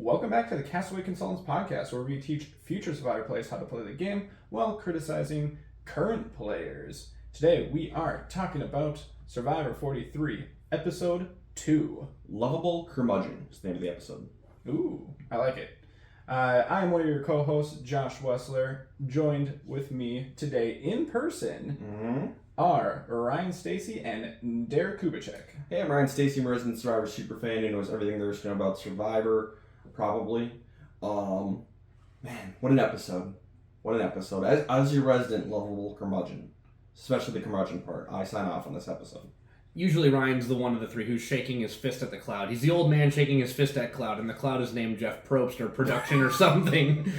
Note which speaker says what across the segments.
Speaker 1: Welcome back to the Castaway Consultants Podcast, where we teach future Survivor players how to play the game while criticizing current players. Today, we are talking about Survivor 43, Episode 2.
Speaker 2: Lovable Curmudgeon is the name of the episode.
Speaker 1: Ooh, I like it. I'm one of your co-hosts, Josh Wessler. Joined with me today in person are Ryan Stacy and Derek Kubicek.
Speaker 2: Hey, I'm Ryan Stacy. I'm a resident Survivor superfan who knows everything there is to know about Survivor, probably. Man, what an episode. What an episode. As your resident Lovable Curmudgeon, especially the Curmudgeon part, I sign off on this episode.
Speaker 3: Usually Ryan's the one of the three who's shaking his fist at the cloud. He's the old man shaking his fist at cloud, and the cloud is named Jeff Probst or production or something.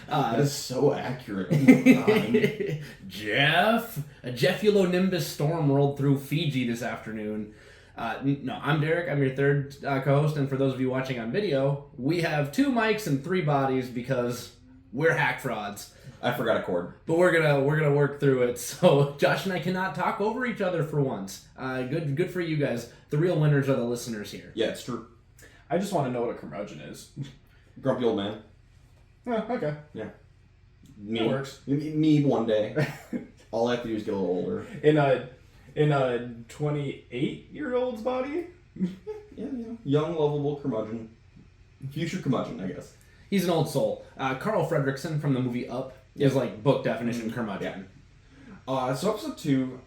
Speaker 2: That is so accurate. Oh
Speaker 3: Jeff! A Jeffulonimbus storm rolled through Fiji this afternoon. No, I'm Derek. I'm your third co-host, and for those of you watching on video, we have 2 mics and 3 bodies because we're hack frauds.
Speaker 2: I forgot a cord.
Speaker 3: But we're gonna work through it. So Josh and I cannot talk over each other for once. Good for you guys. The real winners are the listeners here.
Speaker 2: Yeah, it's true.
Speaker 1: I just want to know what a curmudgeon is.
Speaker 2: Grumpy old man.
Speaker 1: Oh, okay.
Speaker 2: Yeah. Me.
Speaker 1: That works.
Speaker 2: Me one day. All I have to do is get a little older.
Speaker 1: In a 28-year-old's body?
Speaker 2: Yeah. Young, lovable curmudgeon. Future curmudgeon, I guess.
Speaker 3: He's an old soul. Carl Fredricksen from the movie Up is like book definition curmudgeon.
Speaker 2: So episode 2,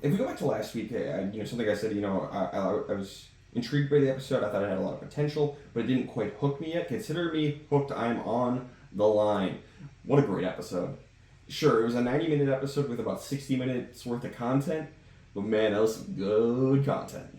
Speaker 2: if we go back to last week, something I said, I was intrigued by the episode. I thought it had a lot of potential, but it didn't quite hook me yet. Consider me hooked. I'm on the line. What a great episode. Sure, it was a 90-minute episode with about 60 minutes worth of content, but man, that was some good content.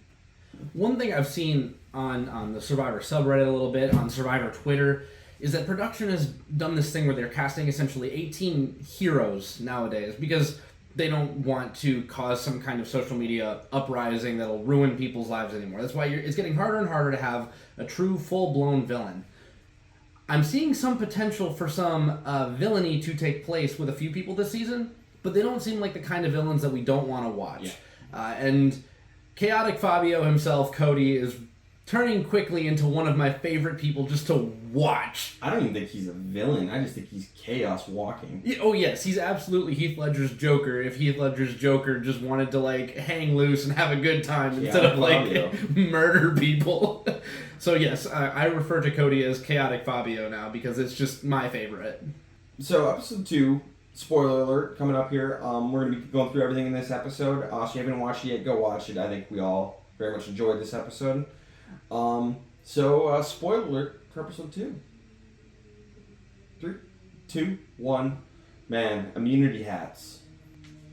Speaker 3: One thing I've seen on the Survivor subreddit a little bit, on Survivor Twitter, is that production has done this thing where they're casting essentially 18 heroes nowadays because they don't want to cause some kind of social media uprising that'll ruin people's lives anymore. That's why it's getting harder and harder to have a true full-blown villain. I'm seeing some potential for some villainy to take place with a few people this season, but they don't seem like the kind of villains that we don't want to watch. Yeah. And Chaotic Fabio himself, Cody, is turning quickly into one of my favorite people just to watch.
Speaker 2: I don't even think he's a villain. I just think he's chaos walking.
Speaker 3: Oh, yes. He's absolutely Heath Ledger's Joker if Heath Ledger's Joker just wanted to, hang loose and have a good time instead of, murder people. So, yes, I refer to Cody as Chaotic Fabio now because it's just my favorite.
Speaker 2: So, episode 2, spoiler alert, coming up here. We're going to be going through everything in this episode. So, if you haven't watched it yet, go watch it. I think we all very much enjoyed this episode. Spoiler alert for episode 2. 3, 2, 1. Man, immunity hats.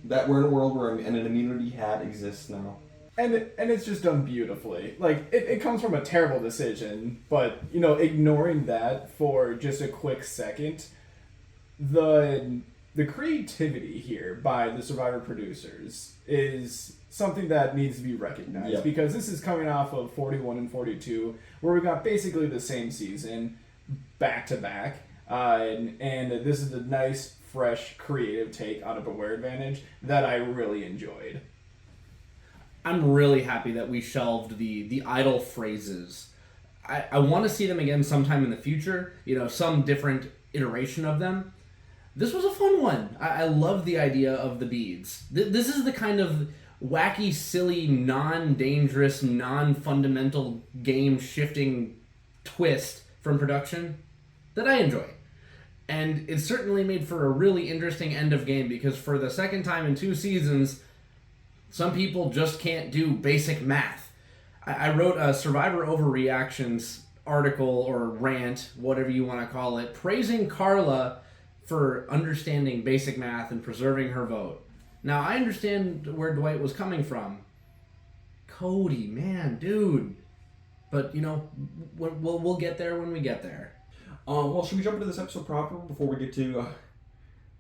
Speaker 2: That we're in a world where an immunity hat exists now.
Speaker 1: And it's just done beautifully. It comes from a terrible decision, but, ignoring that for just a quick second, the creativity here by the Survivor producers is something that needs to be recognized because this is coming off of 41 and 42, where we got basically the same season back to back, and this is a nice, fresh, creative take on a Beware Advantage that I really enjoyed.
Speaker 3: I'm really happy that we shelved the idle phrases. I want to see them again sometime in the future, some different iteration of them. This was a fun one. I love the idea of the beads. This is the kind of wacky, silly, non-dangerous, non-fundamental game-shifting twist from production that I enjoy. And it certainly made for a really interesting end of game because for the second time in 2 seasons, some people just can't do basic math. I wrote a Survivor Overreactions article or rant, whatever you want to call it, praising Carla for understanding basic math and preserving her vote. Now, I understand where Dwight was coming from. Cody, man, dude. But, we'll get there when we get there.
Speaker 2: Should we jump into this episode proper before we get to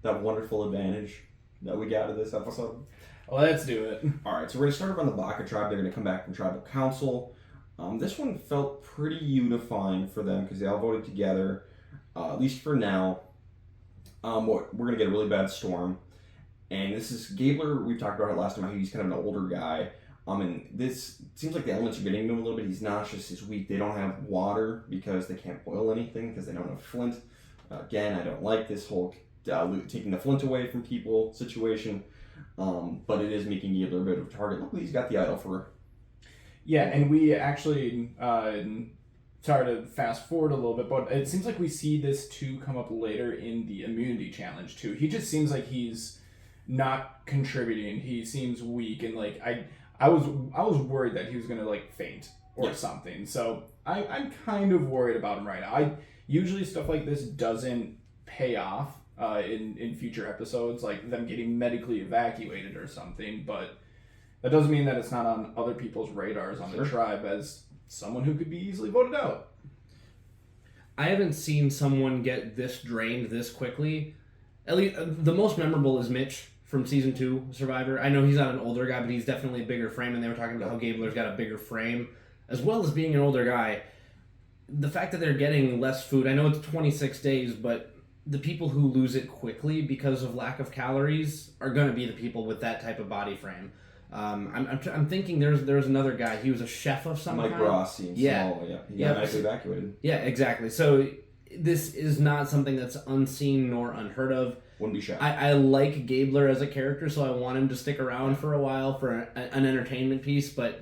Speaker 2: that wonderful advantage that we got out of this episode?
Speaker 1: Let's do it.
Speaker 2: Alright, so we're going to start up on the Baka tribe. They're going to come back from Tribal Council. This one felt pretty unifying for them because they all voted together, at least for now. We're going to get a really bad storm. And this is Gabler. We talked about it last time. He's kind of an older guy. And this seems like the elements are getting to him a little bit. He's nauseous, he's weak. They don't have water because they can't boil anything because they don't have flint. Again, I don't like this whole taking the flint away from people situation. But it is making Gabler a bit of a target. Luckily, he's got the idol for her.
Speaker 1: Yeah, and we actually, sorry to fast forward a little bit, but it seems like we see this too come up later in the immunity challenge too. He just seems like he's not contributing. He seems weak, and like I was worried that he was gonna like faint or something. So I'm kind of worried about him right now. Usually stuff like this doesn't pay off in future episodes, like them getting medically evacuated or something, but that doesn't mean that it's not on other people's radars on the tribe as someone who could be easily voted out.
Speaker 3: I haven't seen someone get this drained this quickly. At least the most memorable is Mitch from season 2 Survivor. I know he's not an older guy, but he's definitely a bigger frame, and they were talking about how Gabler's got a bigger frame, as well as being an older guy. The fact that they're getting less food, I know it's 26 days, but the people who lose it quickly because of lack of calories are going to be the people with that type of body frame. I'm thinking there's another guy. He was a chef of some kind.
Speaker 2: Mike Ross seems small. Yeah, he got medically evacuated.
Speaker 3: Yeah, exactly. So this is not something that's unseen nor unheard of.
Speaker 2: Wouldn't be shocked.
Speaker 3: I like Gabler as a character, so I want him to stick around for a while for an entertainment piece. But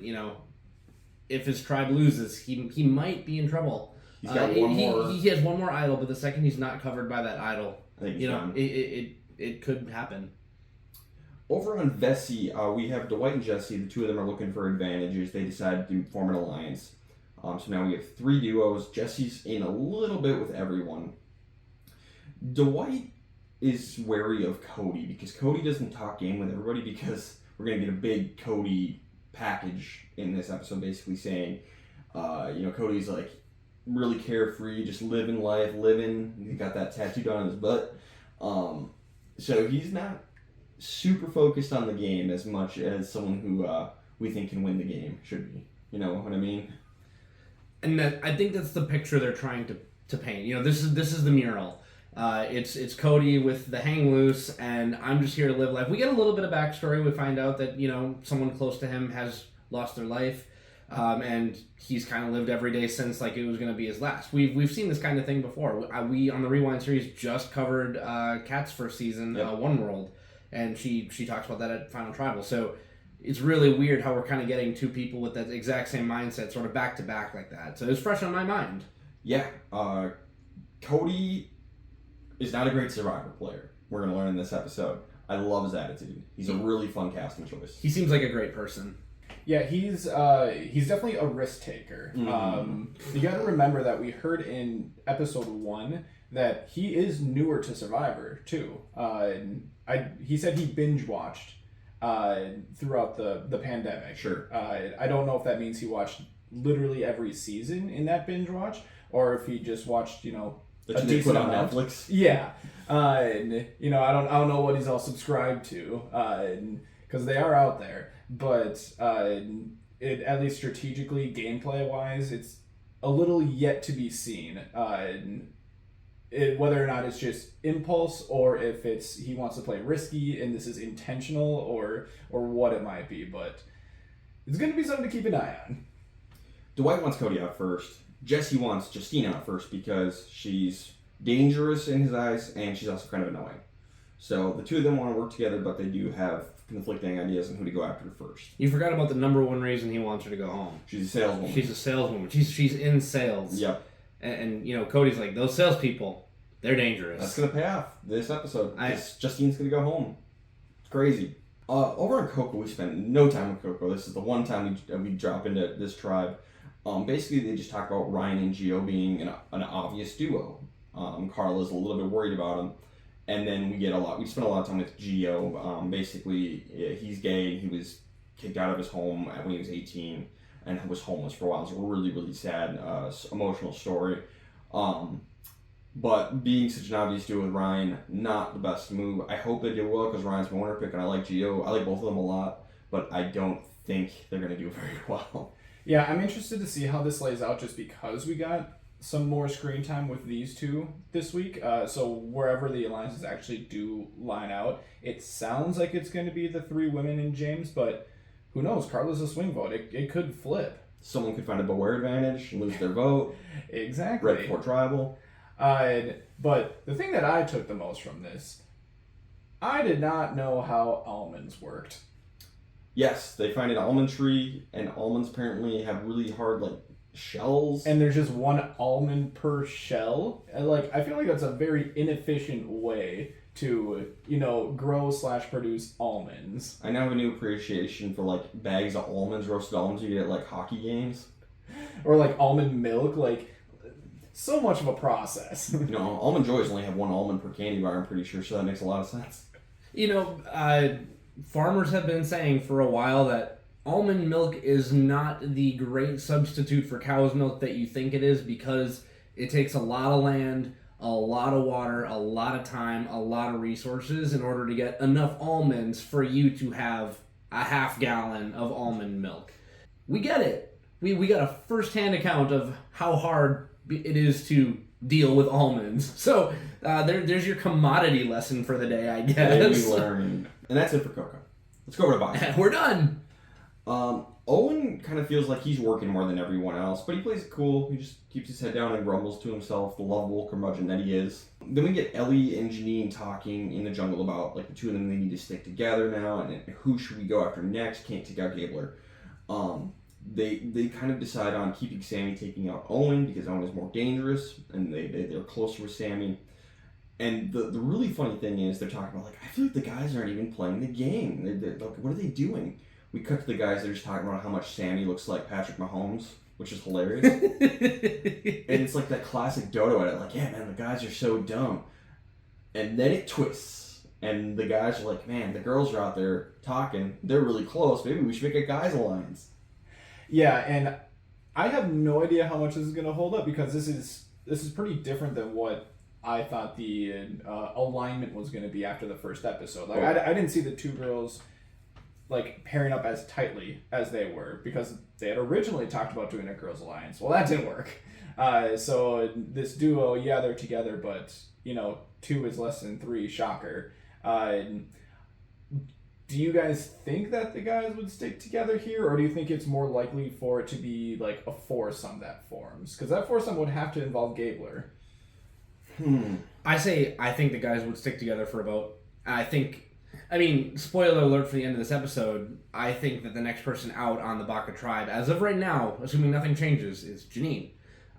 Speaker 3: if his tribe loses, he might be in trouble.
Speaker 2: He's got one more.
Speaker 3: He has one more idol, but the second he's not covered by that idol,
Speaker 2: I think he's done.
Speaker 3: It could happen.
Speaker 2: Over on Vessi, we have Dwight and Jesse. The two of them are looking for advantages. They decided to form an alliance. So now we have 3 duos. Jesse's in a little bit with everyone. Dwight is wary of Cody because Cody doesn't talk game with everybody because we're going to get a big Cody package in this episode basically saying, Cody's like really carefree, just living life, He got that tattooed on his butt. So he's not super focused on the game as much as someone who we think can win the game should be. You know what I mean?
Speaker 3: And I think that's the picture they're trying to paint. This is the mural. It's Cody with the hang loose, and I'm just here to live life. We get a little bit of backstory. We find out that someone close to him has lost their life, and he's kind of lived every day since like it was going to be his last. We've seen this kind of thing before. We on the Rewind series just covered Kat's first season, One World. And she talks about that at Final Tribal. So it's really weird how we're kind of getting 2 people with that exact same mindset sort of back to back like that. So it's fresh on my mind.
Speaker 2: Yeah. Cody is not a great Survivor player. We're going to learn in this episode. I love his attitude. He's a really fun casting choice.
Speaker 3: He seems like a great person.
Speaker 1: Yeah, he's definitely a risk taker.
Speaker 2: Mm-hmm.
Speaker 1: You got to remember that we heard in episode 1 that he is newer to Survivor too. He said he binge watched throughout the pandemic.
Speaker 2: Sure.
Speaker 1: I don't know if that means he watched literally every season in that binge watch, or if he just watched a
Speaker 2: they put on
Speaker 1: amount.
Speaker 2: Netflix.
Speaker 1: Yeah. I don't know what he's all subscribed to, because they are out there. But at least strategically, gameplay wise, it's a little yet to be seen. Whether or not it's just impulse or if he wants to play risky and this is intentional or what it might be, but it's going to be something to keep an eye on.
Speaker 2: Dwight wants Cody out first. Jesse wants Justine out first because she's dangerous in his eyes and she's also kind of annoying. So the 2 of them want to work together, but they do have conflicting ideas on who to go after first.
Speaker 3: You forgot about the number 1 reason he wants her to go home.
Speaker 2: She's a saleswoman.
Speaker 3: She's a saleswoman. She's in sales.
Speaker 2: Yep.
Speaker 3: And Cody's like, those salespeople, they're dangerous.
Speaker 2: That's going to pay off this episode. Justine's going to go home. It's crazy. Over on Coco, we spent no time with Coco. This is the one time we drop into this tribe. Basically, they just talk about Ryan and Gio being an obvious duo. Carla's a little bit worried about him. And then we spent a lot of time with Gio. Basically, he's gay. He was kicked out of his home when he was 18 and was homeless for a while. It's a really, really sad, emotional story. But being such an obvious duo with Ryan, not the best move. I hope they do well because Ryan's my winner pick and I like Gio. I like both of them a lot, but I don't think they're going to do very well.
Speaker 1: Yeah, I'm interested to see how this lays out just because we got some more screen time with these 2 this week. So wherever the alliances actually do line out, it sounds like it's going to be the 3 women and James, but who knows? Carla's a swing vote. It could flip.
Speaker 2: Someone could find a Beware advantage and lose their vote.
Speaker 1: Exactly.
Speaker 2: Right before tribal.
Speaker 1: But the thing that I took the most from this, I did not know how almonds worked.
Speaker 2: Yes, they find an almond tree, and almonds apparently have really hard, shells.
Speaker 1: And there's just one almond per shell. And, I feel like that's a very inefficient way to, grow/produce almonds.
Speaker 2: I now have a new appreciation for, bags of almonds, roasted almonds you get at, hockey games.
Speaker 1: Or, almond milk, so much of a process.
Speaker 2: Almond Joys only have one almond per candy bar, I'm pretty sure, so that makes a lot of sense.
Speaker 3: Farmers have been saying for a while that almond milk is not the great substitute for cow's milk that you think it is, because it takes a lot of land, a lot of water, a lot of time, a lot of resources in order to get enough almonds for you to have a half gallon of almond milk. We get it. We got a first-hand account of how hard it is to deal with almonds. So there's your commodity lesson for the day, I guess.
Speaker 2: And we learned. And that's it for Coco. Let's go over to Box.
Speaker 3: We're done.
Speaker 2: Owen kind of feels like he's working more than everyone else, but he plays it cool. He just keeps his head down and grumbles to himself, the lovable curmudgeon that he is. Then we get Ellie and Janine talking in the jungle about, the two of them, they need to stick together now, and who should we go after next? Can't take out Gabler. They kind of decide on keeping Sammy, taking out Owen, because Owen is more dangerous, and they're closer with Sammy. And the really funny thing is, they're talking about, I feel like the guys aren't even playing the game. They're what are they doing? We cut to the guys that are just talking about how much Sammy looks like Patrick Mahomes, which is hilarious. And it's that classic Dodo edit, yeah, man, the guys are so dumb. And then it twists. And the guys are man, the girls are out there talking. They're really close. Maybe we should make a guys alliance.
Speaker 1: Yeah, and I have no idea how much this is going to hold up, because this is pretty different than what I thought the alignment was going to be after the first episode. I didn't see the two girls pairing up as tightly as they were, because they had originally talked about doing a girls alliance. Well, that didn't work. So this duo, yeah, they're together, but 2 is less than 3. Shocker. Do you guys think that the guys would stick together here, or do you think it's more likely for it to be a foursome that forms? Because that foursome would have to involve Gabler.
Speaker 3: I think the guys would stick together for about. Spoiler alert for the end of this episode. I think that the next person out on the Baka tribe, as of right now, assuming nothing changes, is Janine.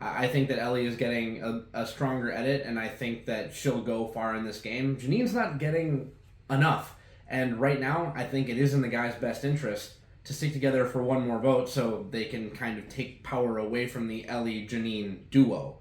Speaker 3: I think that Ellie is getting a stronger edit, and I think that she'll go far in this game. Janine's not getting enough. And right now, I think it is in the guys' best interest to stick together for one more vote so they can kind of take power away from the Ellie-Janine duo.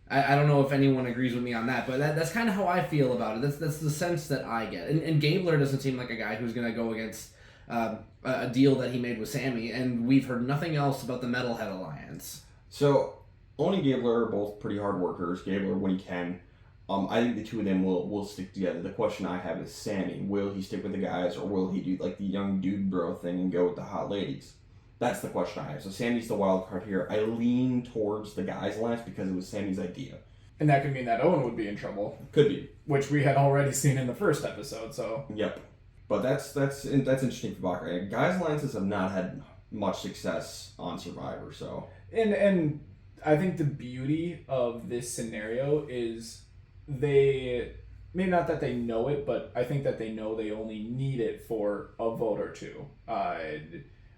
Speaker 3: I don't know if anyone agrees with me on that, but that's kind of how I feel about it. That's the sense that I get. And Gabler doesn't seem like a guy who's going to go against a deal that he made with Sammy, and we've heard nothing else about the Metalhead Alliance.
Speaker 2: So, Owen and Gabler are both pretty hard workers. Gabler, when he can. I think the two of them will stick together. The question I have is Sammy. Will he stick with the guys, or will he do the young dude bro thing and go with the hot ladies? That's the question I have. So Sammy's the wild card here. I lean towards the guys alliance because it was Sammy's idea.
Speaker 1: And that could mean that Owen would be in trouble.
Speaker 2: Could be.
Speaker 1: Which we had already seen in the first episode, so...
Speaker 2: Yep. But that's interesting for Baka. Guys alliances have not had much success on Survivor, so...
Speaker 1: And I think the beauty of this scenario is... Maybe not that they know it, but I think that they know they only need it for a vote or two.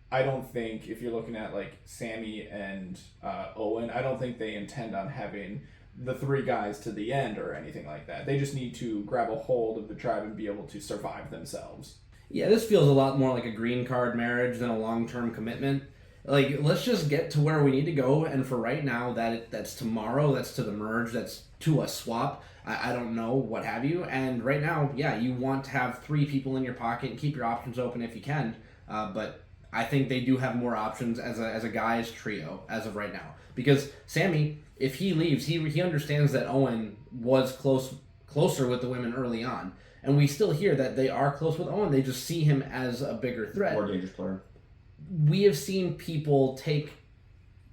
Speaker 1: I don't think, if you're looking at Sammy and Owen, I don't think they intend on having the 3 guys to the end or anything like that. They just need to grab a hold of the tribe and be able to survive themselves.
Speaker 3: Yeah, this feels a lot more like a green card marriage than a long-term commitment. Let's just get to where we need to go, and for right now, that's tomorrow, that's to the merge, that's to a swap. I don't know, what have you. And right now, yeah, you want to have 3 people in your pocket and keep your options open if you can. But I think they do have more options as a guys trio as of right now. Because Sammy, if he leaves, he understands that Owen was closer with the women early on. And we still hear that they are close with Owen. They just see him as a bigger threat.
Speaker 2: More dangerous player.
Speaker 3: We have seen people take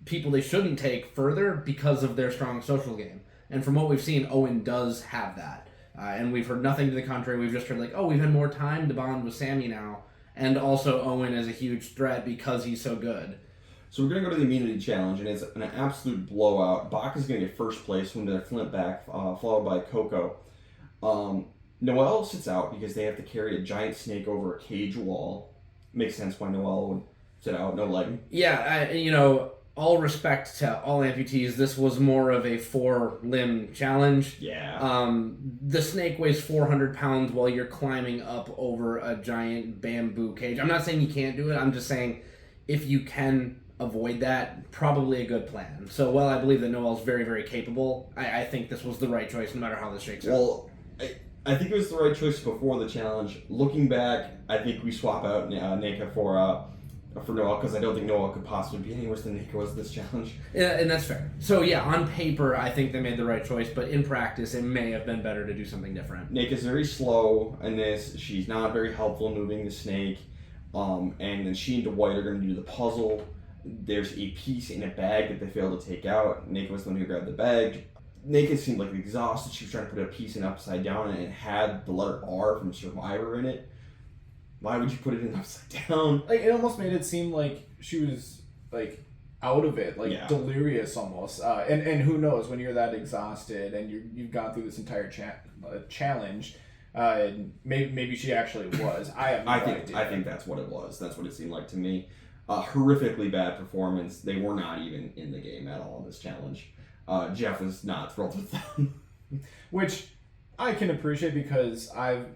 Speaker 3: people they shouldn't take further because of their strong social game. And from what we've seen, Owen does have that. And we've heard nothing to the contrary. We've just heard we've had more time to bond with Sammy now. and also Owen as a huge threat because he's so good.
Speaker 2: So we're going to go to the immunity challenge, and it's an absolute blowout. Bach is going to get first place from their Flint back, followed by Coco. Noelle sits out because they have to carry a giant snake over a cage wall. Makes sense why Noelle would sit out, no leg.
Speaker 3: Yeah, all respect to all amputees, this was more of a 4-limb challenge.
Speaker 2: Yeah.
Speaker 3: The snake weighs 400 pounds while you're climbing up over a giant bamboo cage. I'm not saying you can't do it. I'm just saying if you can avoid that, probably a good plan. So while I believe that Noelle's very, very capable, I think this was the right choice no matter how this shakes out.
Speaker 2: Well, I think it was the right choice before the challenge. Looking back, I think we swap out Nika for Noelle, because I don't think Noelle could possibly be any worse than Nika was this challenge.
Speaker 3: Yeah, and that's fair. So yeah, on paper, I think they made the right choice, but in practice, it may have been better to do something different.
Speaker 2: Nika's very slow in this. She's not very helpful in moving the snake. And then she and Dwight are going to do the puzzle. There's a piece in a bag that they failed to take out. Nika was the one who grabbed the bag. Nika seemed like exhausted. She was trying to put a piece in upside down, and it had the letter R from Survivor in it. Why would you put it in upside down?
Speaker 1: Like, it almost made it seem like she was, like, out of it, like, delirious almost. And who knows, when you're that exhausted and you've gone through this entire challenge, maybe she actually was. I have no idea.
Speaker 2: I think that's what it was. That's what it seemed like to me. Horrifically bad performance. They were not even in the game at all in this challenge. Jeff was not thrilled with them.
Speaker 1: Which I can appreciate, because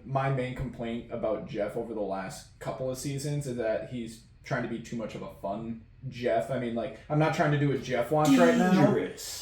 Speaker 1: my main complaint about Jeff over the last couple of seasons is that he's trying to be too much of a fun Jeff. I mean, like, I'm not trying to do a Jeff watch right now,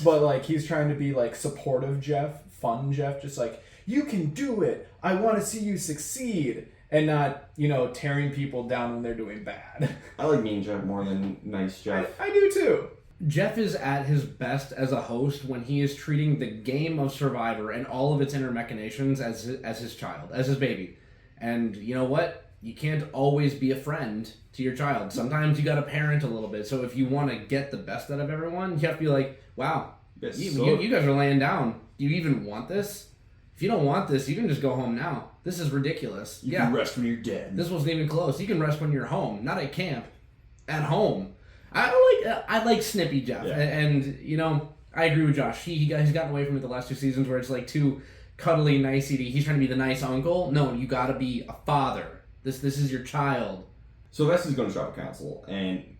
Speaker 1: but like he's trying to be like supportive Jeff, fun Jeff, just like, you can do it. I want to see you succeed. And not, tearing people down when they're doing bad.
Speaker 2: I like mean Jeff more than nice Jeff.
Speaker 1: I do too.
Speaker 3: Jeff is at his best as a host when he is treating the game of Survivor and all of its inner machinations as his child, as his baby. And you know what? You can't always be a friend to your child. Sometimes you got to parent a little bit. So if you want to get the best out of everyone, you have to be like, wow, you guys are laying down. Do you even want this? If you don't want this, you can just go home now. This is ridiculous.
Speaker 2: You can rest when you're dead.
Speaker 3: This wasn't even close. You can rest when you're home, not at camp. At home. I like Snippy Jeff. Yeah. And I agree with Josh. He's gotten away from it the last 2 seasons where it's like too cuddly, nicey. He's trying to be the nice uncle. No, you got to be a father. This is your child.
Speaker 2: So Vesta's going to tribal council, and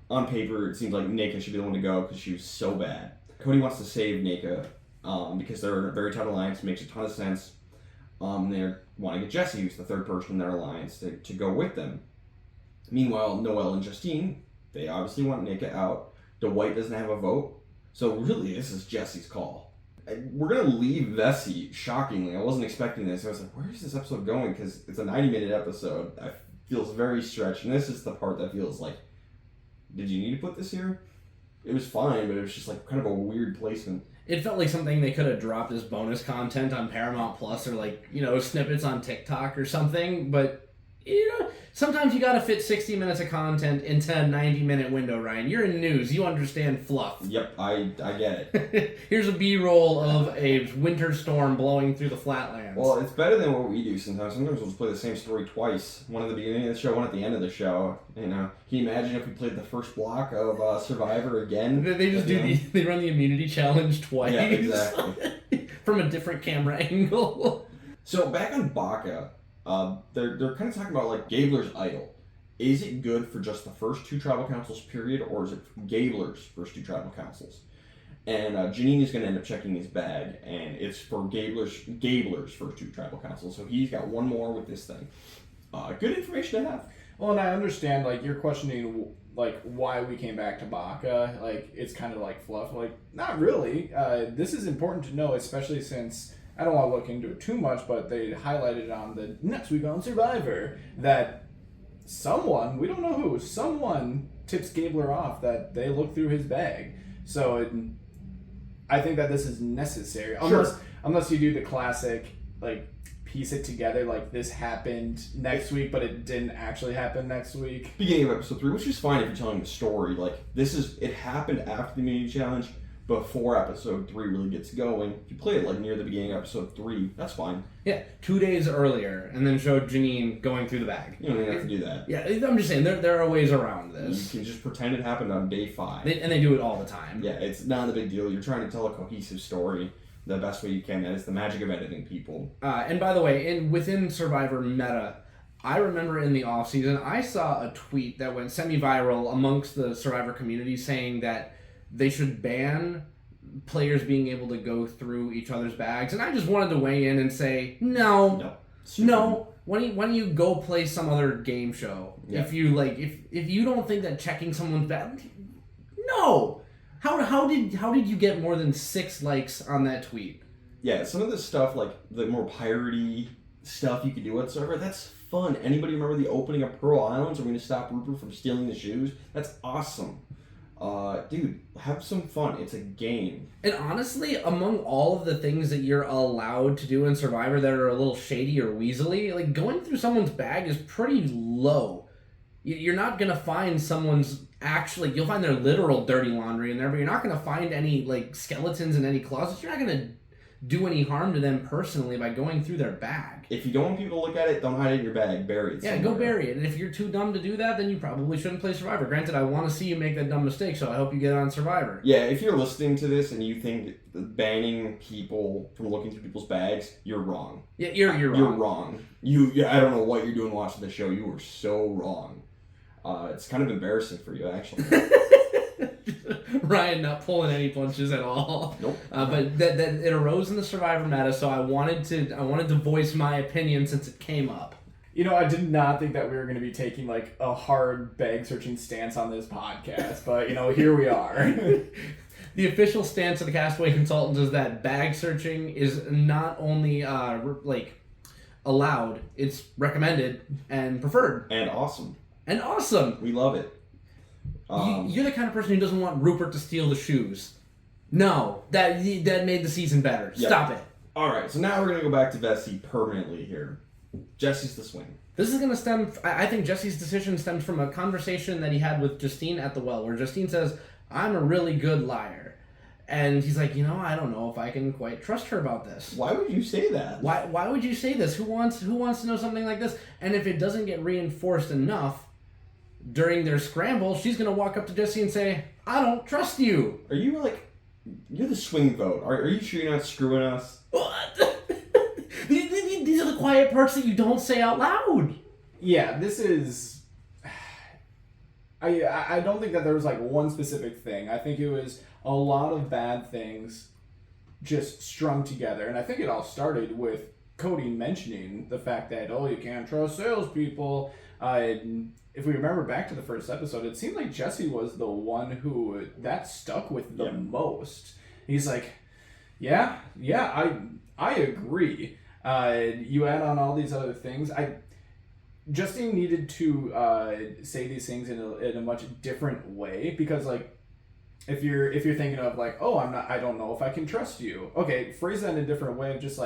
Speaker 2: on paper it seems like Nika should be the one to go because she was so bad. Cody wants to save Nika. Because they're in a very tight alliance, makes a ton of sense. They're wanting to get Jesse, who's the third person in their alliance, to go with them. Meanwhile, Noelle and Justine, they obviously want Nika out. Dwight doesn't have a vote, so really this is Jesse's call. We're going to leave Vessi, shockingly. I wasn't expecting this. I was like, where is this episode going? Because it's a 90-minute episode. It feels very stretched, and this is the part that feels like, did you need to put this here? It was fine, but it was just like kind of a weird placement.
Speaker 3: It felt like something they could have dropped as bonus content on Paramount Plus or snippets on TikTok or something. But, sometimes you got to fit 60 minutes of content into a 90-minute window, Ryan. You're in news. You understand fluff.
Speaker 2: Yep, I get it.
Speaker 3: Here's a B-roll of a winter storm blowing through the flatlands.
Speaker 2: Well, it's better than what we do sometimes. Sometimes we'll just play the same story twice. One at the beginning of the show, one at the end of the show. Can you imagine if we played the first block of Survivor again?
Speaker 3: They just they run the immunity challenge twice.
Speaker 2: Yeah, exactly.
Speaker 3: From a different camera angle.
Speaker 2: So back on Baca, they're kind of talking about like Gabler's idol. Is it good for just the first 2 tribal councils, period, or is it Gabler's first 2 tribal councils? And Janine is going to end up checking his bag, and it's for Gabler's first 2 tribal councils. So he's got one more with this thing. Good information to have.
Speaker 1: Well, and I understand, like, you're questioning, like, why we came back to Baca. Like, it's kind of like fluff. Like, not really. This is important to know, especially since, I don't want to look into it too much, but they highlighted on the next week on Survivor that someone, we don't know who, someone tips Gabler off that they look through his bag. So I think that this is necessary. Unless you do the classic, like, piece it together, like this happened next week, but it didn't actually happen next week.
Speaker 2: Beginning of episode 3, which is fine if you're telling the story. Like, it happened after the immunity challenge, before episode 3 really gets going. If you play it like near the beginning of episode 3, that's fine.
Speaker 3: Yeah, 2 days earlier, and then showed Janine going through the bag.
Speaker 2: You don't even have to do that.
Speaker 3: Yeah, I'm just saying, there are ways around this.
Speaker 2: You can just pretend it happened on day 5.
Speaker 3: And they do it all the time.
Speaker 2: Yeah, it's not a big deal. You're trying to tell a cohesive story the best way you can, and it's the magic of editing, people.
Speaker 3: And by the way, within Survivor meta, I remember in the offseason, I saw a tweet that went semi-viral amongst the Survivor community saying that they should ban players being able to go through each other's bags. And I just wanted to weigh in and say, no. Why don't you go play some other game show? Yeah. If you don't think that checking someone's bag, no. How did you get more than 6 likes on that tweet?
Speaker 2: Yeah, some of the stuff, like the more piratey stuff you can do on server, that's fun. Anybody remember the opening of Pearl Islands? Are we going to stop Rupert from stealing the shoes? That's awesome. Dude, have some fun. It's a game.
Speaker 3: And honestly, among all of the things that you're allowed to do in Survivor that are a little shady or weaselly, like going through someone's bag is pretty low. You're not going to find someone's you'll find their literal dirty laundry in there, but you're not going to find any like skeletons in any closets. You're not going to do any harm to them personally by going through their bag.
Speaker 2: If you don't want people to look at it, don't hide it in your bag. Bury it somewhere.
Speaker 3: Yeah, go bury it. And if you're too dumb to do that, then you probably shouldn't play Survivor. Granted, I want to see you make that dumb mistake, so I hope you get on Survivor.
Speaker 2: Yeah, if you're listening to this and you think banning people from looking through people's bags, you're wrong.
Speaker 3: Yeah, you're wrong.
Speaker 2: You're wrong. I don't know what you're doing watching the show. You were so wrong. It's kind of embarrassing for you, actually.
Speaker 3: Ryan not pulling any punches at all.
Speaker 2: Nope.
Speaker 3: But that it arose in the Survivor meta, so I wanted to voice my opinion since it came up.
Speaker 1: You know, I did not think that we were going to be taking like a hard bag searching stance on this podcast, but you know, here we are.
Speaker 3: The official stance of the Castaway Consultants is that bag searching is not only allowed, it's recommended and preferred.
Speaker 2: And awesome. We love it.
Speaker 3: You're the kind of person who doesn't want Rupert to steal the shoes. No, that made the season better. Yep. Stop it.
Speaker 2: All right, so now we're going to go back to Vessi permanently here. Jesse's the swing.
Speaker 3: This is going to stem... I think Jesse's decision stems from a conversation that he had with Justine at the well, where Justine says, I'm a really good liar. And he's like, I don't know if I can quite trust her about this.
Speaker 2: Why would you say that?
Speaker 3: Why would you say this? Who wants to know something like this? And if it doesn't get reinforced enough... During their scramble, she's going to walk up to Jesse and say, I don't trust you.
Speaker 2: Are you you're the swing vote. Are you sure you're not screwing us?
Speaker 3: These are the quiet parts that you don't say out loud.
Speaker 1: Yeah, this is... I don't think that there was one specific thing. I think it was a lot of bad things just strung together. And I think it all started with Cody mentioning the fact that, you can't trust salespeople. If we remember back to the first episode, it seemed like Jesse was the one who that stuck with the most. He's like, yeah, I agree. You add on all these other things. Justine needed to say these things in a much different way, because if you're thinking of I don't know if I can trust you. Okay, phrase that in a different way of just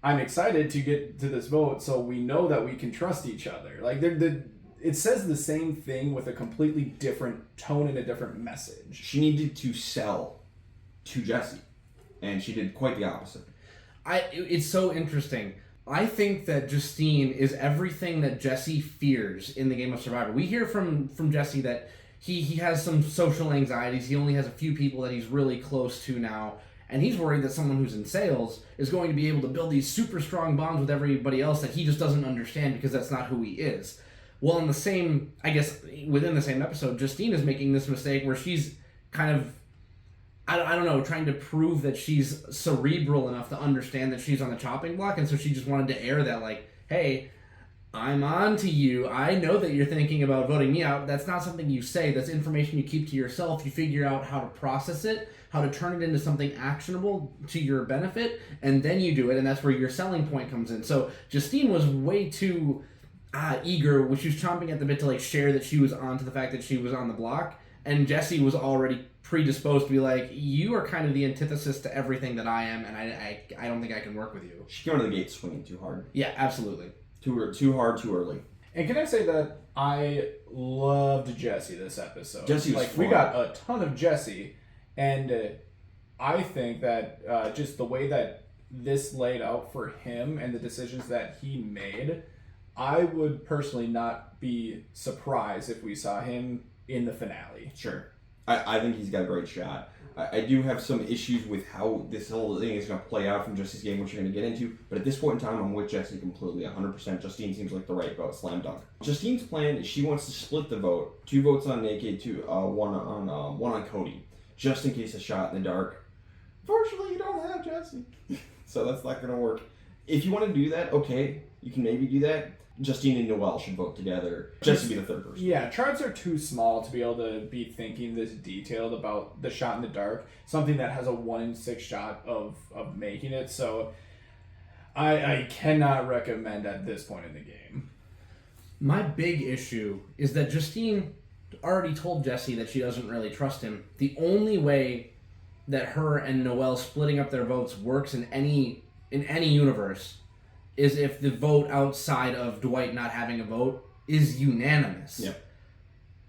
Speaker 1: I'm excited to get to this vote, so we know that we can trust each other. It says the same thing with a completely different tone and a different message.
Speaker 2: She needed to sell to Jesse, and she did quite the opposite.
Speaker 3: It's so interesting. I think that Justine is everything that Jesse fears in the game of Survivor. We hear from Jesse that he has some social anxieties. He only has a few people that he's really close to now. And he's worried that someone who's in sales is going to be able to build these super strong bonds with everybody else that he just doesn't understand because that's not who he is. Well, within the same episode, Justine is making this mistake where she's kind of, I don't know, trying to prove that she's cerebral enough to understand that she's on the chopping block. And so she just wanted to air that, hey, I'm on to you. I know that you're thinking about voting me out. That's not something you say. That's information you keep to yourself. You figure out how to process it, how to turn it into something actionable to your benefit, and then you do it, and that's where your selling point comes in. So Justine was way too eager, which she was chomping at the bit to share that she was on to the fact that she was on the block, and Jesse was already predisposed to be you are kind of the antithesis to everything that I am, and I don't think I can work with you.
Speaker 2: She came out of the gate swinging too hard.
Speaker 3: Yeah, absolutely.
Speaker 2: Too hard, too early.
Speaker 1: And can I say that I loved Jesse this episode?
Speaker 2: Jesse was fun.
Speaker 1: We got a ton of Jesse, and I think that just the way that this laid out for him and the decisions that he made, I would personally not be surprised if we saw him in the finale.
Speaker 2: Sure. I think he's got a great shot. I do have some issues with how this whole thing is going to play out from Jesse's game, which you're going to get into. But at this point in time, I'm with Jesse completely, 100%. Justine seems like the right vote, slam dunk. Justine's plan is she wants to split the vote. 2 votes on Naked, one on Cody, just in case a shot in the dark. Fortunately, you don't have Jesse, so that's not going to work. If you want to do that, okay, you can maybe do that. Justine and Noelle should vote together. Jesse be the third person.
Speaker 1: Yeah, tribes are too small to be able to be thinking this detailed about the shot in the dark. Something that has a 1 in 6 shot of making it. So I cannot recommend at this point in the game.
Speaker 3: My big issue is that Justine already told Jesse that she doesn't really trust him. The only way that her and Noelle splitting up their votes works in any universe is if the vote outside of Dwight not having a vote is unanimous.
Speaker 2: Yep.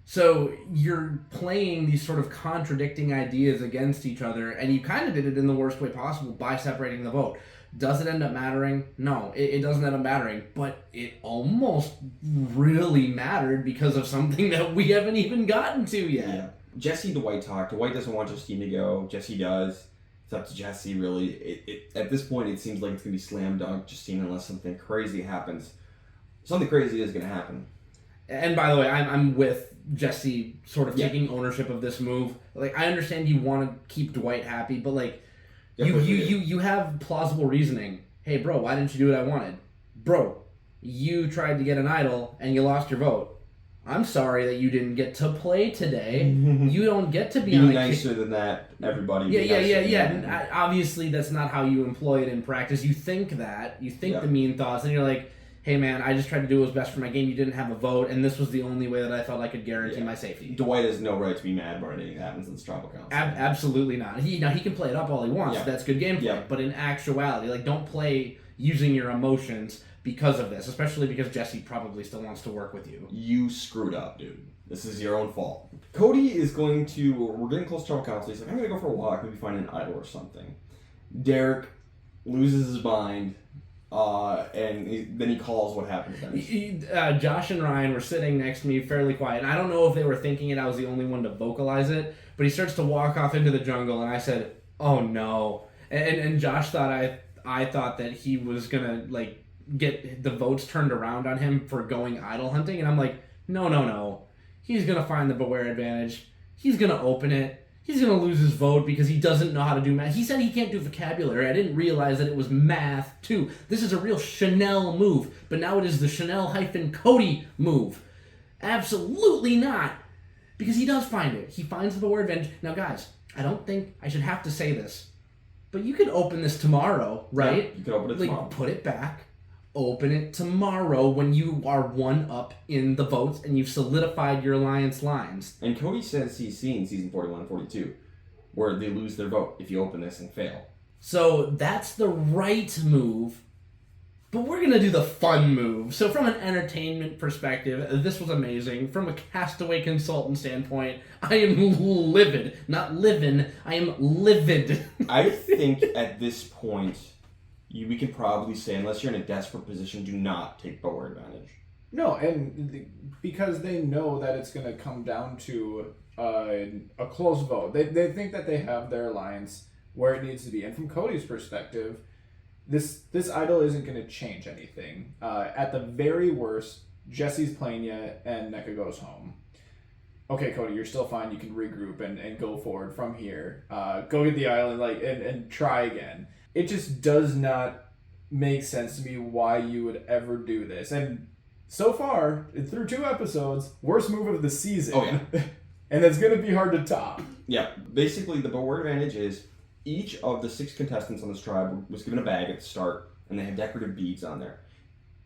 Speaker 3: So you're playing these sort of contradicting ideas against each other, and you kind of did it in the worst way possible by separating the vote. Does it end up mattering? No, it doesn't end up mattering, but it almost really mattered because of something that we haven't even gotten to yet.
Speaker 2: Yeah. Jesse, Dwight talk. Dwight doesn't want Justine to go. Jesse does. It's up to Jesse, really. At this point, it seems like it's going to be slam dunk Justine unless something crazy happens. Something crazy is going to happen.
Speaker 3: And by the way, I'm with Jesse sort of taking ownership of this move. Like, I understand you want to keep Dwight happy, but like, you have plausible reasoning. Hey, bro, why didn't you do what I wanted? Bro, you tried to get an idol and you lost your vote. I'm sorry that you didn't get to play today. You don't get to be on
Speaker 2: nicer than that, everybody.
Speaker 3: Yeah. Obviously, that's not how you employ it in practice. You think that. You think the mean thoughts, and you're like, hey, man, I just tried to do what was best for my game. You didn't have a vote, and this was the only way that I felt I could guarantee my safety.
Speaker 2: Dwight has no right to be mad about anything that happens in this tribal council.
Speaker 3: Absolutely not. He can play it up all he wants. Yeah. That's good gameplay. Yeah. But in actuality, like, don't play using your emotions because of this, especially because Jesse probably still wants to work with you.
Speaker 2: You screwed up, dude. This is your own fault. Cody is going to, we're getting close to tribal council. He's like, I'm going to go for a walk, maybe find an idol or something. Derek loses his mind, and then he calls what happens next.
Speaker 3: Josh and Ryan were sitting next to me fairly quiet, and I don't know if they were thinking it, I was the only one to vocalize it, but he starts to walk off into the jungle, and I said, oh no. And Josh thought I thought that he was going to, like, get the votes turned around on him for going idol hunting, and I'm like, no. He's going to find the Beware advantage. He's going to open it. He's going to lose his vote because he doesn't know how to do math. He said he can't do vocabulary. I didn't realize that it was math, too. This is a real Chanel move, but now it is the Chanel-Cody move. Absolutely not. Because he does find it. He finds the Beware advantage. Now, guys, I don't think I should have to say this, but you could open this tomorrow, right?
Speaker 2: Yeah, you could open it tomorrow.
Speaker 3: Put it back. Open it tomorrow when you are 1 up in the votes and you've solidified your alliance lines.
Speaker 2: And Cody says he's seen season 41 and 42, where they lose their vote if you open this and fail.
Speaker 3: So that's the right move, but we're going to do the fun move. So from an entertainment perspective, this was amazing. From a Castaway Consultant standpoint, I am livid. Not living, I am livid.
Speaker 2: I think at this point, we can probably say, unless you're in a desperate position, do not take Beware advantage.
Speaker 1: No, and because they know that it's going to come down to a close vote. They think that they have their alliance where it needs to be. And from Cody's perspective, this idol isn't going to change anything. At the very worst, Jesse's playing you and NECA goes home. Okay, Cody, you're still fine. You can regroup and go forward from here. Go get the island and try again. It just does not make sense to me why you would ever do this. And so far, through 2 episodes, worst move of the season.
Speaker 2: Oh, yeah.
Speaker 1: And it's going to be hard to top.
Speaker 2: Yeah. Basically, the Beware advantage is each of the 6 contestants on this tribe was given a bag at the start, and they have decorative beads on there.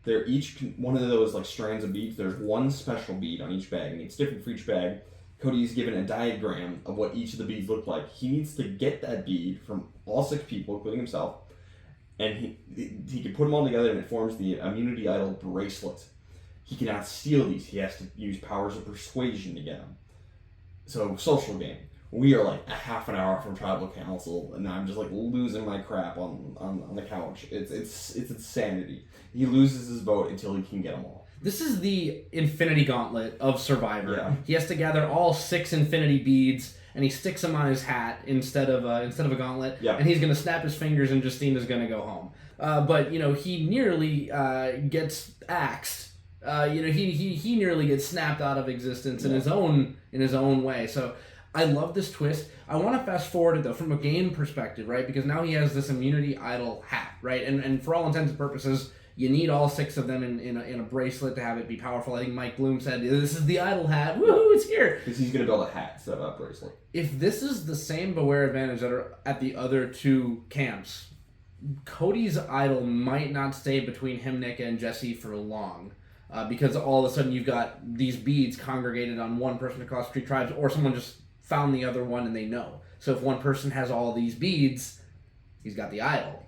Speaker 2: They're each one of those like strands of beads. There's 1 special bead on each bag, and it's different for each bag. Cody's given a diagram of what each of the beads look like. He needs to get that bead from all 6 people, including himself, and he can put them all together, and it forms the Immunity Idol bracelet. He cannot steal these. He has to use powers of persuasion to get them. So, social game. We are like a half an hour from tribal council, and I'm just like losing my crap on the couch. It's insanity. He loses his vote until he can get them all.
Speaker 3: This is the Infinity Gauntlet of Survivor.
Speaker 2: Yeah.
Speaker 3: He has to gather all 6 Infinity beads, and he sticks them on his hat instead of a gauntlet.
Speaker 2: Yeah.
Speaker 3: And he's gonna snap his fingers, and Justine is gonna go home. But he nearly gets axed. He nearly gets snapped out of existence in his own way. So I love this twist. I want to fast forward it though from a game perspective, right? Because now he has this immunity idol hat, right? And for all intents and purposes, you need all 6 of them in a bracelet to have it be powerful. I think Mike Bloom said, this is the idol hat. Woohoo, it's here.
Speaker 2: Because he's going to build a hat instead of a bracelet.
Speaker 3: If this is the same Beware advantage that are at the other 2 camps, Cody's idol might not stay between him, Nika, and Jesse for long. Because all of a sudden you've got these beads congregated on one person across 3 tribes, or someone just found the other one and they know. So if one person has all these beads, he's got the idol.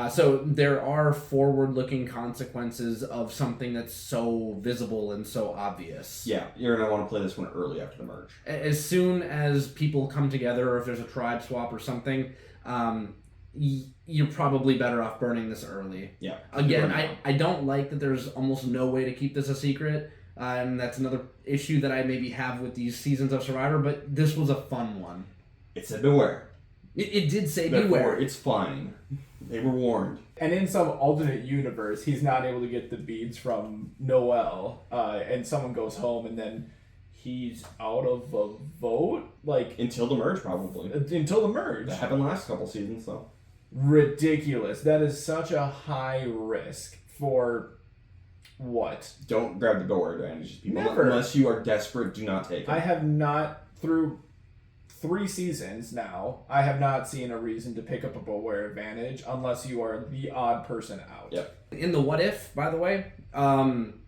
Speaker 3: So there are forward-looking consequences of something that's so visible and so obvious.
Speaker 2: Yeah, you're going to want to play this one early after the merge.
Speaker 3: As soon as people come together, or if there's a tribe swap or something, you're probably better off burning this early.
Speaker 2: Yeah.
Speaker 3: Again, I don't like that there's almost no way to keep this a secret. And that's another issue that I maybe have with these seasons of Survivor, but this was a fun one.
Speaker 2: It said beware.
Speaker 3: It did say
Speaker 2: Therefore,
Speaker 3: beware.
Speaker 2: it's fine. They were warned.
Speaker 1: And in some alternate universe, he's not able to get the beads from Noel, and someone goes home, and then he's out of a vote? Like,
Speaker 2: Until the merge, probably.
Speaker 1: until the merge.
Speaker 2: That happened last couple seasons, though.
Speaker 1: Ridiculous. That is such a high risk for what?
Speaker 2: Don't grab the door advantage. People,
Speaker 1: Never.
Speaker 2: Unless you are desperate, do not take it.
Speaker 1: I have not, through 3 seasons now, I have not seen a reason to pick up a Beware advantage unless you are the odd person out.
Speaker 2: Yep.
Speaker 3: In the what if, by the way,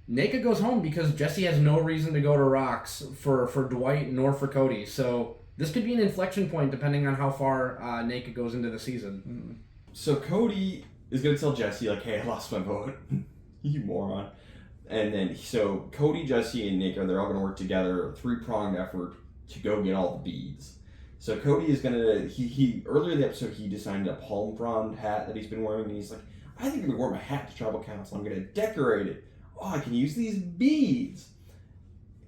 Speaker 3: Nika goes home because Jesse has no reason to go to Rocks for Dwight nor for Cody. So this could be an inflection point depending on how far Nika goes into the season.
Speaker 2: So Cody is going to tell Jesse, like, hey, I lost my vote. You moron. And then, so Cody, Jesse, and Nika, they're all going to work together, a 3-pronged effort to go get all the beads. So Cody is going to, he earlier in the episode, he designed a palm frond hat that he's been wearing, and he's like, I think I'm going to wear my hat to tribal council. I'm going to decorate it. Oh, I can use these beads.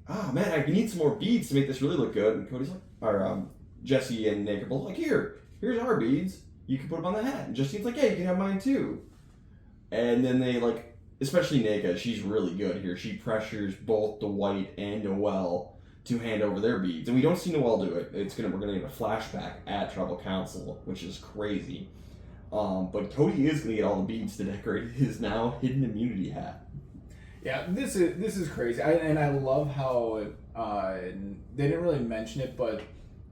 Speaker 2: Oh, man, I need some more beads to make this really look good. And Cody's like, or Jesse and Nika both like, here's our beads. You can put them on the hat. And Jesse's like, yeah, you can have mine too. And then they like, especially Nika, she's really good here. She pressures both Dwight and Noel to hand over their beads. And we don't see Noel do it. We're gonna get a flashback at Tribal Council, which is crazy. But Cody is gonna get all the beads to decorate his now hidden immunity hat.
Speaker 1: Yeah, this is crazy. I love how they didn't really mention it, but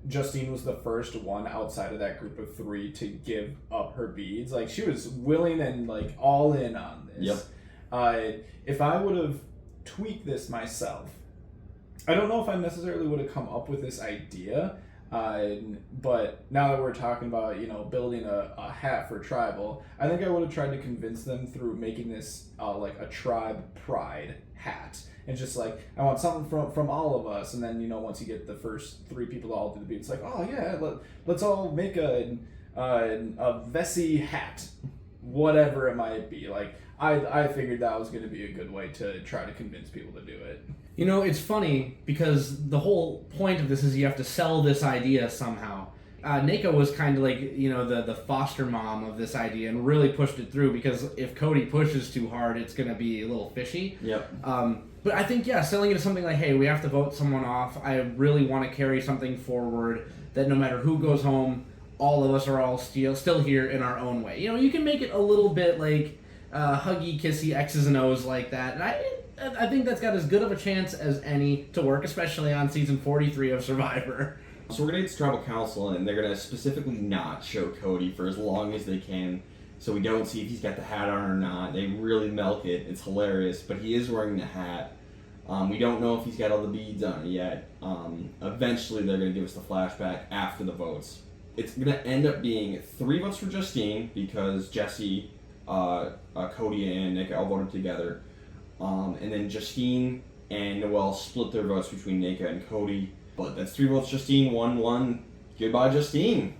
Speaker 1: Justine was the first one outside of that group of 3 to give up her beads. Like, she was willing and like all in on this.
Speaker 2: Yep.
Speaker 1: If I would have tweaked this myself, I don't know if I necessarily would have come up with this idea, but now that we're talking about, building a hat for tribal, I think I would have tried to convince them through making this like a tribe pride hat. And just like, I want something from all of us, and then, once you get the first 3 people to all do the beat, it's like, oh yeah, let's all make a Vessi hat, whatever it might be. Like, I figured that was going to be a good way to try to convince people to do it.
Speaker 3: It's funny because the whole point of this is you have to sell this idea somehow. Nika was kind of like, the foster mom of this idea and really pushed it through, because if Cody pushes too hard, it's going to be a little fishy.
Speaker 2: Yep.
Speaker 3: But I think, selling it as something like, hey, we have to vote someone off. I really want to carry something forward that no matter who goes home, all of us are all still here in our own way. You can make it a little bit like huggy, kissy, X's and O's like that. And I think that's got as good of a chance as any to work, especially on season 43 of Survivor.
Speaker 2: So we're going to get to Tribal Council, and they're going to specifically not show Cody for as long as they can, so we don't see if he's got the hat on or not. They really milk it. It's hilarious, but he is wearing the hat. We don't know if he's got all the beads on it yet. Eventually, they're going to give us the flashback after the votes. It's going to end up being 3 votes for Justine, because Jesse, Cody, and Nika all voted together. And then Justine and Noel split their votes between Nika and Cody. But that's 3 votes Justine, 1-1 goodbye, Justine.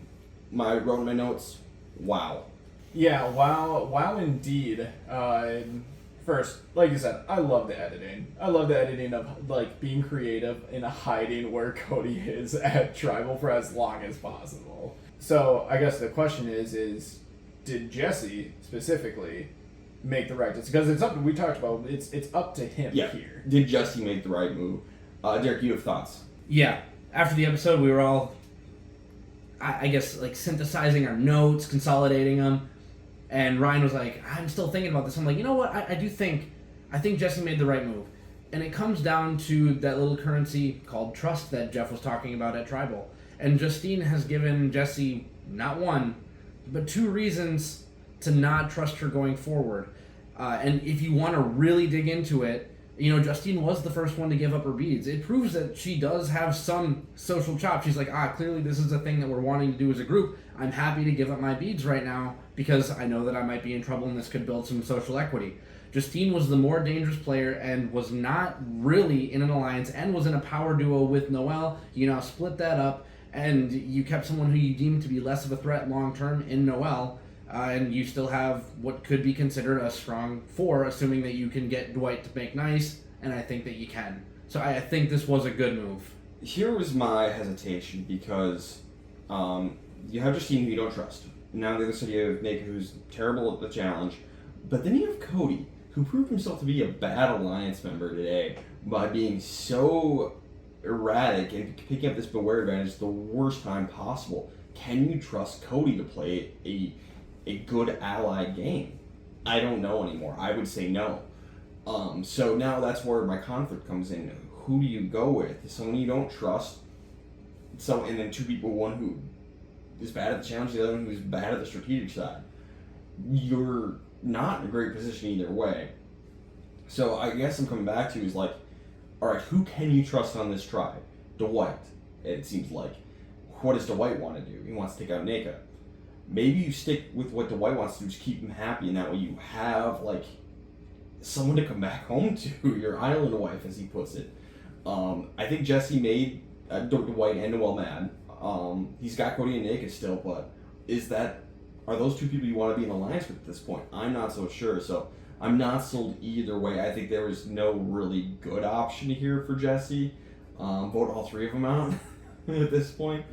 Speaker 2: I wrote in my notes, wow.
Speaker 1: Yeah, wow indeed. First, like you said, I love the editing. I love the editing of like being creative and hiding where Cody is at Tribal for as long as possible. So I guess the question is did Jesse specifically make the right decision? Because it's up. We talked about it's up to him here.
Speaker 2: Did Jesse make the right move? Derek, you have thoughts?
Speaker 3: Yeah. After the episode, we were all, I guess, like synthesizing our notes, consolidating them. And Ryan was like, I'm still thinking about this. I'm like, you know what? I think Jesse made the right move. And it comes down to that little currency called trust that Jeff was talking about at Tribal. And Justine has given Jesse not one, but 2 reasons to not trust her going forward. And if you want to really dig into it, Justine was the first one to give up her beads. It proves that she does have some social chops. She's like, clearly this is a thing that we're wanting to do as a group. I'm happy to give up my beads right now because I know that I might be in trouble and this could build some social equity. Justine was the more dangerous player and was not really in an alliance and was in a power duo with Noelle. You now split that up and you kept someone who you deemed to be less of a threat long term in Noelle. And you still have what could be considered a strong 4, assuming that you can get Dwight to make nice, and I think that you can. So I think this was a good move.
Speaker 2: Here was my hesitation, because you have Justine who you don't trust. Now the other side you have Nick, who's terrible at the challenge. But then you have Cody, who proved himself to be a bad alliance member today by being so erratic and picking up this beware advantage the worst time possible. Can you trust Cody to play a good ally game? I don't know anymore. I would say no. So now that's where my conflict comes in. Who do you go with? Someone you don't trust, and then 2 people, one who is bad at the challenge, the other one who's bad at the strategic side. You're not in a great position either way. So I guess I'm coming back to is like, alright, who can you trust on this tribe? Dwight, it seems like. What does Dwight want to do? He wants to take out Nika. Maybe you stick with what Dwight wants to do, just keep him happy, and that way you have, like, someone to come back home to, your island wife, as he puts it. I think Jesse made Dwight and Noelle mad. He's got Cody and Nika still, but are those 2 people you want to be in alliance with at this point? I'm not so sure, so I'm not sold either way. I think there was no really good option here for Jesse. Vote all 3 of them out at this point.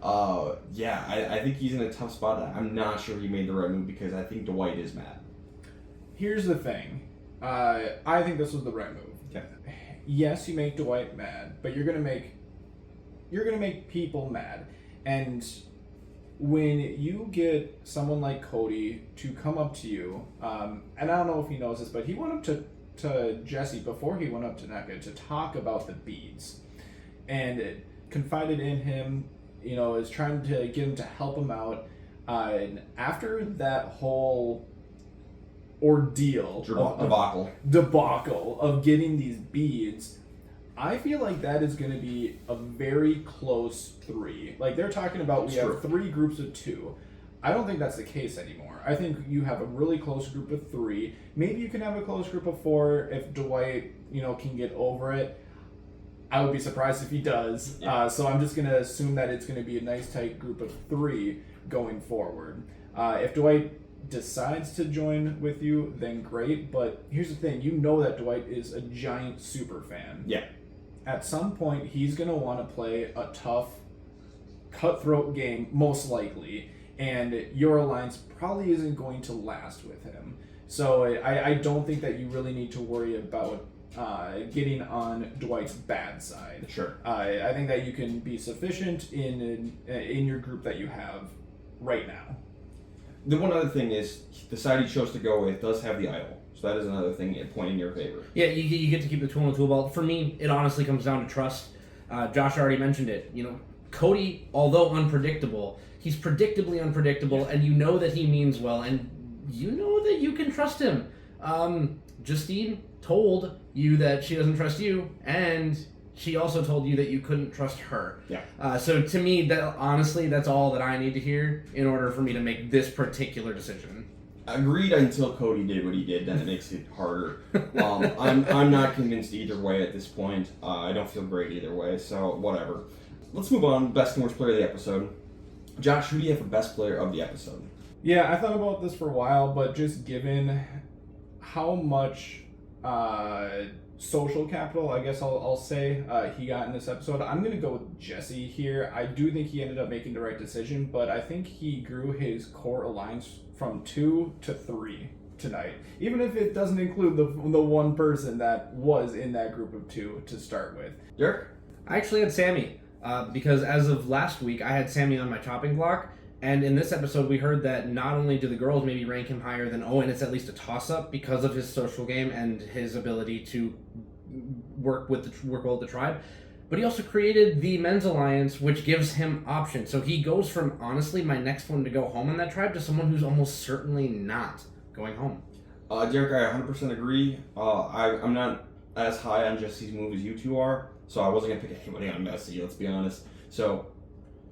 Speaker 2: I think he's in a tough spot. I'm not sure he made the right move because I think Dwight is mad.
Speaker 1: Here's the thing. I think this was the right move.
Speaker 2: Okay.
Speaker 1: Yes, you make Dwight mad, but you're gonna make people mad. And when you get someone like Cody to come up to you, and I don't know if he knows this, but he went up to Jesse before he went up to Nika to talk about the beads, and it confided in him. Is trying to get him to help him out. And after that whole ordeal, debacle of getting these beads, I feel like that is going to be a very close 3. Like, they're talking about we have 3 groups of 2. I don't think that's the case anymore. I think you have a really close group of 3. Maybe you can have a close group of 4 if Dwight, can get over it. I would be surprised if he does.
Speaker 2: Yeah.
Speaker 1: So I'm just going to assume that it's going to be a nice tight group of 3 going forward. If Dwight decides to join with you, then great. But here's the thing. You know that Dwight is a giant super fan.
Speaker 2: Yeah.
Speaker 1: At some point, he's going to want to play a tough, cutthroat game, most likely. And your alliance probably isn't going to last with him. So I don't think that you really need to worry about getting on Dwight's bad side.
Speaker 2: Sure.
Speaker 1: I think that you can be sufficient in your group that you have right now.
Speaker 2: The one other thing is the side he chose to go with does have the idol, so that is another thing point in your favor.
Speaker 3: Yeah, you get to keep the tool in the tool belt. For me, it honestly comes down to trust. Josh already mentioned it. Cody, although unpredictable, he's predictably unpredictable, and you know that he means well, and you know that you can trust him. Justine told you that she doesn't trust you, and she also told you that you couldn't trust her.
Speaker 2: Yeah.
Speaker 3: So to me, that's all that I need to hear in order for me to make this particular decision.
Speaker 2: Agreed until Cody did what he did, then it makes it harder. I'm not convinced either way at this point. I don't feel great either way, so whatever. let's move on. Best and worst player of the episode. Josh, who do you have for best player of the episode?
Speaker 1: Yeah, I thought about this for a while, but just given how much social capital, I guess I'll say, he got in this episode, I'm going to go with Jesse here. I do think he ended up making the right decision, but I think he grew his core alliance from 2 to 3 tonight, even if it doesn't include the one person that was in that group of 2 to start with.
Speaker 2: Derek?
Speaker 3: I actually had Sammy, because as of last week, I had Sammy on my chopping block, and in this episode, we heard that not only do the girls maybe rank him higher than Owen, it's at least a toss-up because of his social game and his ability to work well with the tribe, but he also created the men's alliance, which gives him options. So he goes from, honestly, my next one to go home in that tribe to someone who's almost certainly not going home.
Speaker 2: Derek, I 100% agree. I'm not as high on Jesse's move as you two are, so I wasn't going to pick anybody on Messi, let's be honest. So,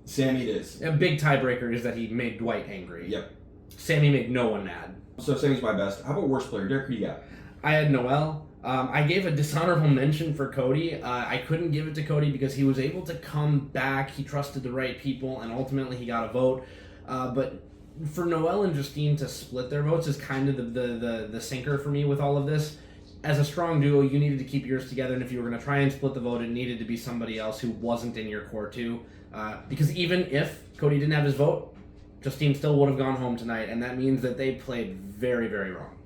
Speaker 2: Sammy it is.
Speaker 3: A big tiebreaker is that he made Dwight angry.
Speaker 2: Yep.
Speaker 3: Sammy made no one mad.
Speaker 2: So, Sammy's my best. How about worst player? Derek, who do you got?
Speaker 3: I had Noel. I gave a dishonorable mention for Cody. I couldn't give it to Cody because he was able to come back. He trusted the right people, and ultimately he got a vote. But for Noel and Justine to split their votes is kind of the sinker for me with all of this. As a strong duo, you needed to keep yours together, and if you were going to try and split the vote, it needed to be somebody else who wasn't in your core too. Because even if Cody didn't have his vote, Justine still would have gone home tonight, and that means that they played very, very wrong.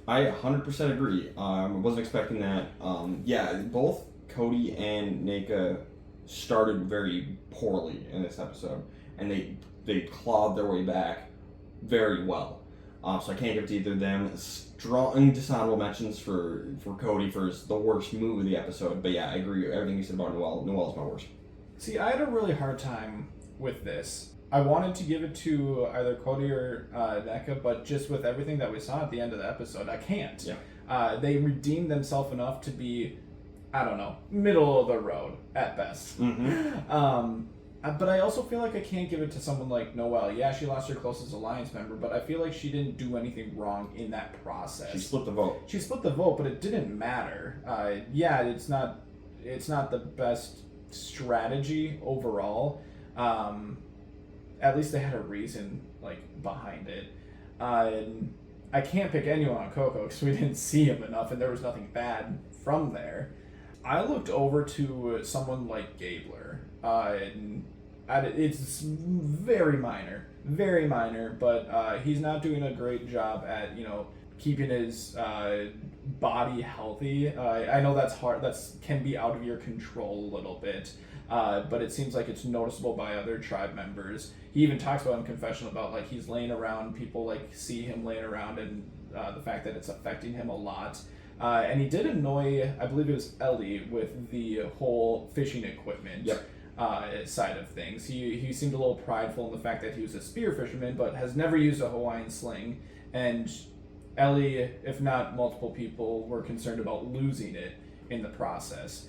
Speaker 2: I 100% agree. I wasn't expecting that. Both Cody and Naka started very poorly in this episode, and they clawed their way back very well. So I can't give it to either of them. Strong dishonorable mentions for Cody for the worst move of the episode. But yeah, I agree with everything you said about Noel. Noel's my worst.
Speaker 1: See, I had a really hard time with this. I wanted to give it to either Cody or Neka, but just with everything that we saw at the end of the episode, I can't.
Speaker 2: Yeah.
Speaker 1: They redeemed themselves enough to be, I don't know, middle of the road at best.
Speaker 2: Mm-hmm.
Speaker 1: But I also feel like I can't give it to someone like Noelle. Yeah, she lost her closest alliance member, but I feel like she didn't do anything wrong in that process.
Speaker 2: She split the vote.
Speaker 1: She split the vote, but it didn't matter. It's not the best strategy overall. At least they had a reason behind it. I can't pick anyone on Coco because we didn't see him enough, and there was nothing bad from there. I looked over to someone like Gabler. It's very minor, but he's not doing a great job at keeping his body healthy. I know that's hard. Can be out of your control a little bit. But it seems like it's noticeable by other tribe members. He even talks about in confessional about he's laying around, people see him laying around, and the fact that it's affecting him a lot. And he did annoy, I believe it was Ellie, with the whole fishing equipment side of things. He seemed a little prideful in the fact that he was a spear fisherman, but has never used a Hawaiian sling. And Ellie, if not multiple people, were concerned about losing it in the process.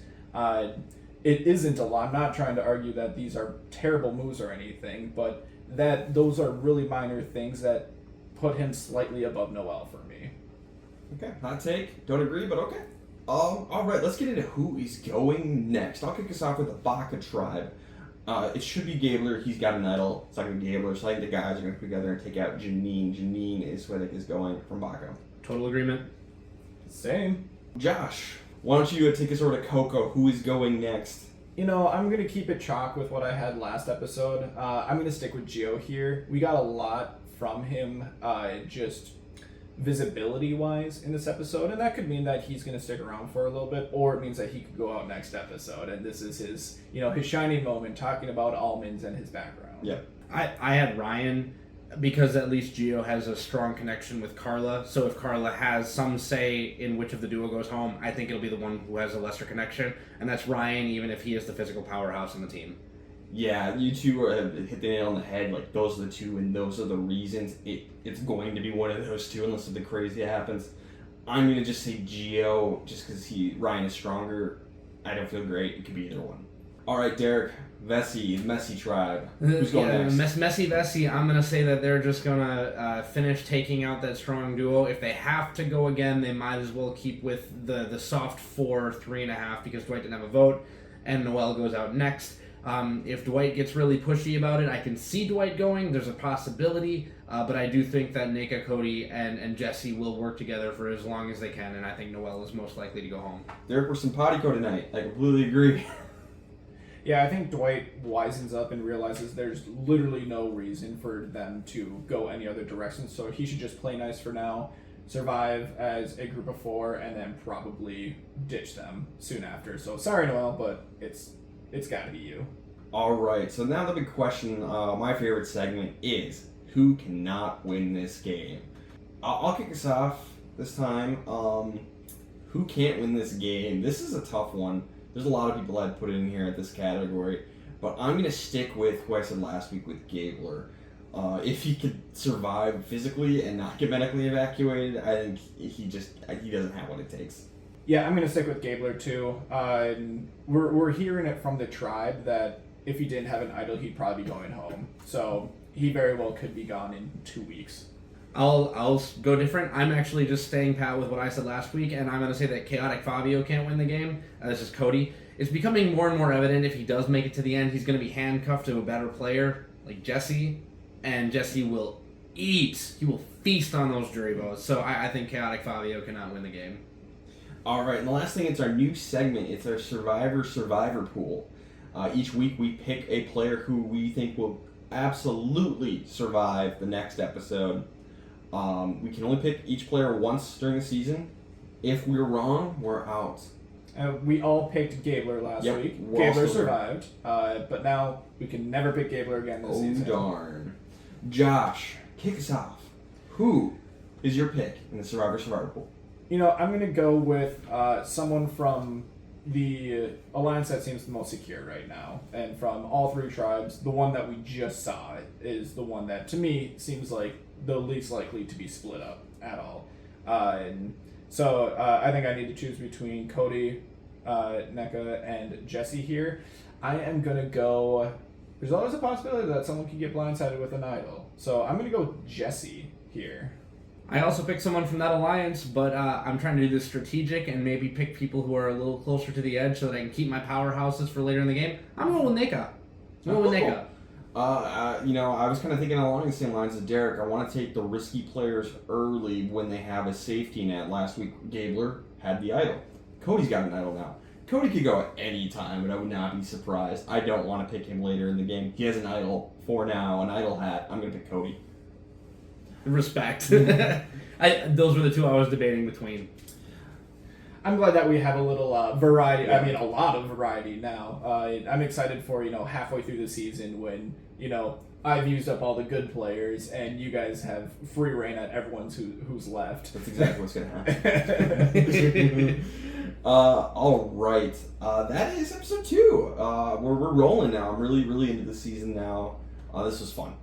Speaker 1: It isn't a lot. I'm not trying to argue that these are terrible moves or anything, but that those are really minor things that put him slightly above Noel for me.
Speaker 2: Okay, hot take. Don't agree, but okay. All right, let's get into who is going next. I'll kick us off with the Baka tribe. It should be Gabler. He's got an idol. It's not going to be Gabler, so I think the guys are going to come together and take out Janine. Janine is who I think is going from Baka.
Speaker 3: Total agreement.
Speaker 1: Same.
Speaker 2: Josh, why don't you take us over to Coco? Who is going next?
Speaker 1: I'm going to keep it chalk with what I had last episode. I'm going to stick with Gio here. We got a lot from him, just visibility-wise in this episode, and that could mean that he's going to stick around for a little bit, or it means that he could go out next episode, and this is his, his shining moment, talking about almonds and his background.
Speaker 2: Yeah.
Speaker 3: I had Ryan because at least Gio has a strong connection with Carla, so if Carla has some say in which of the duo goes home, I think it'll be the one who has a lesser connection, and that's Ryan, even if he is the physical powerhouse in the team.
Speaker 2: Yeah, you two hit the nail on the head. Those are the two, and those are the reasons it's going to be one of those two, unless something crazy happens. I'm going to just say Gio, just because Ryan is stronger. I don't feel great. It could be either one. All right, Derek, Messi tribe. Who's going next?
Speaker 3: Messi, I'm going to say that they're just going to finish taking out that strong duo. If they have to go again, they might as well keep with the soft 4, 3.5, because Dwight didn't have a vote, and Noel goes out next. If Dwight gets really pushy about it, I can see Dwight going. There's a possibility, but I do think that Nika, Cody, and Jesse will work together for as long as they can, and I think Noelle is most likely to go home.
Speaker 2: Derek, we're simpatico tonight. I completely agree.
Speaker 1: Yeah, I think Dwight wisens up and realizes there's literally no reason for them to go any other direction, so he should just play nice for now, survive as a group of 4, and then probably ditch them soon after. So sorry, Noelle, but it's got to be you.
Speaker 2: All right, so now the big question, my favorite segment is, who cannot win this game? I'll kick us off this time. Who can't win this game? This is a tough one. There's a lot of people I'd put in here at this category, but I'm going to stick with who I said last week with Gabler. If he could survive physically and not get medically evacuated, I think he doesn't have what it takes.
Speaker 1: Yeah, I'm going to stick with Gabler too. We're hearing it from the tribe that if he didn't have an idol, he'd probably be going home. So he very well could be gone in 2 weeks.
Speaker 3: I'll go different. I'm actually just staying pat with what I said last week, and I'm going to say that Chaotic Fabio can't win the game. This is Cody. It's becoming more and more evident if he does make it to the end, he's going to be handcuffed to a better player like Jesse, and Jesse will eat. He will feast on those jury votes. So I think Chaotic Fabio cannot win the game.
Speaker 2: All right, and the last thing, it's our new segment. It's our Survivor pool. Each week we pick a player who we think will absolutely survive the next episode. We can only pick each player once during the season. If we're wrong, we're out.
Speaker 1: We all picked Gabler last week. Gabler survived, but now we can never pick Gabler again this season.
Speaker 2: Oh, darn. Josh, kick us off. Who is your pick in the Survivor pool?
Speaker 1: You know, I'm going to go with someone from the alliance that seems the most secure right now. And from all 3 tribes, the one that we just saw is the one that, to me, seems like the least likely to be split up at all. So I think I need to choose between Cody, NECA, and Jesse here. I am going to go... There's always a possibility that someone could get blindsided with an idol. So I'm going to go Jesse here.
Speaker 3: I also picked someone from that alliance, but I'm trying to do this strategic and maybe pick people who are a little closer to the edge so that I can keep my powerhouses for later in the game. I'm going with Nika.
Speaker 2: I was kind of thinking along the same lines as Derek. I want to take the risky players early when they have a safety net. Last week, Gabler had the idol. Cody's got an idol now. Cody could go at any time, but I would not be surprised. I don't want to pick him later in the game. He has an idol for now, an idol hat. I'm going to pick Cody.
Speaker 3: Respect. Those were the 2 I was debating between.
Speaker 1: I'm glad that we have a little variety. Yeah. I mean, a lot of variety now. I'm excited for, halfway through the season when, I've used up all the good players and you guys have free reign at everyone who's left.
Speaker 2: That's exactly what's going to happen. All right. That is episode 2. We're rolling now. I'm really, really into the season now. This was fun.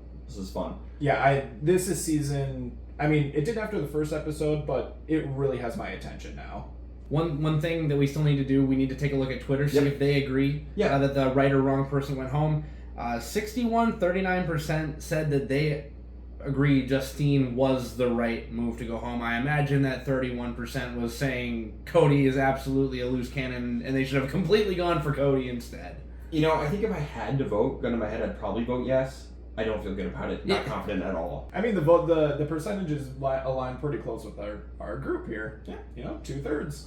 Speaker 1: Yeah, this is season... I mean, it did after the first episode, but it really has my attention now.
Speaker 3: One thing that we still need to do, we need to take a look at Twitter, see if they agree that the right or wrong person went home. 39% said that they agree Justine was the right move to go home. I imagine that 31% was saying Cody is absolutely a loose cannon and they should have completely gone for Cody instead.
Speaker 2: I think if I had to vote, gun to my head, I'd probably vote yes. I don't feel good about it. Not confident at all.
Speaker 1: I mean, the percentages align pretty close with our group here.
Speaker 2: Yeah.
Speaker 1: 2/3.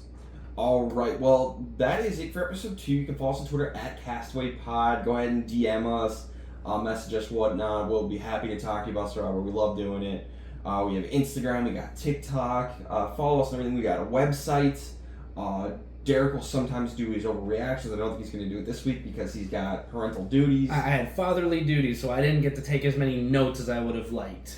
Speaker 2: All right. Well, that is it for episode 2. You can follow us on Twitter at Castaway Pod. Go ahead and DM us, message us, whatnot. We'll be happy to talk to you about Survivor. We love doing it. We have Instagram. We got TikTok. Follow us on everything. We got a website. Derek will sometimes do his overreactions. I don't think he's going to do it this week because he's got parental duties.
Speaker 3: I had fatherly duties, so I didn't get to take as many notes as I would have liked.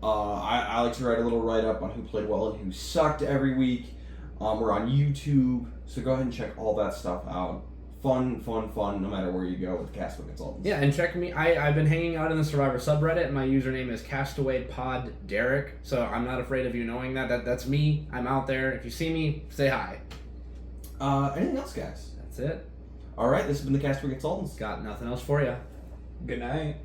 Speaker 2: I like to write a little write-up on who played well and who sucked every week. We're on YouTube, so go ahead and check all that stuff out. Fun, no matter where you go with Castaway Consultants.
Speaker 3: Yeah, and check me. I've been hanging out in the Survivor subreddit, and my username is CastawayPodDerek, so I'm not afraid of you knowing that. That's me. I'm out there. If you see me, say hi.
Speaker 2: Anything else, guys?
Speaker 3: That's it.
Speaker 2: All right, this has been the Castaway Consultants.
Speaker 3: Got nothing else for you.
Speaker 1: Good night.